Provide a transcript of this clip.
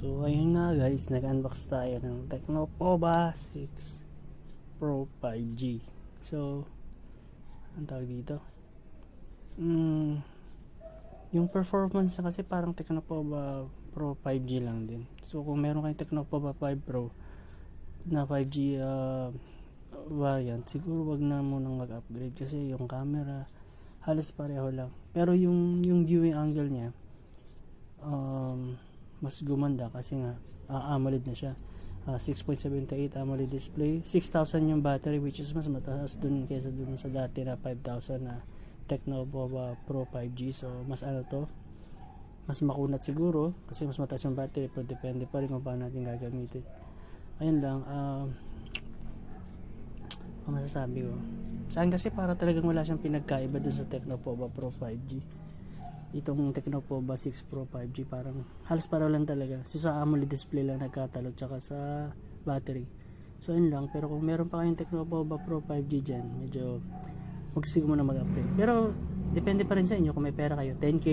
So ayun nga guys, nag-unbox tayo ng Tecnopova 6 Pro 5G. So ang tawag dito, yung performance na kasi parang Tecnopova Pro 5G lang din. So kung meron kayong Tecnopova 5 Pro na 5G variant, siguro wag na munang mag-upgrade kasi yung camera halos pareho lang. Pero yung viewing angle niya mas gumanda kasi nga AMOLED na siya. 6.78 AMOLED display, 6,000 yung battery, which is mas mataas dun kaysa dun sa dati na 5,000 na Tecnopova Pro 5G. So mas to, mas makunat siguro kasi mas mataas yung battery, pero depende pa rin kung paano natin gagamitin. Ayun lang, ang masasabi ko saan kasi para talagang wala siyang pinagkaiba dun sa Tecnopova Pro 5G. Itong Tecnopova 6 Pro 5G parang halos para lang talaga. So sa AMOLED display lang nagkatalo, tsaka sa battery. So yun lang. Pero kung meron pa kayong Tecnopova Pro 5G dyan, medyo magsisiguro muna mag-upgrade. Pero depende pa rin sa inyo kung may pera kayo. 10k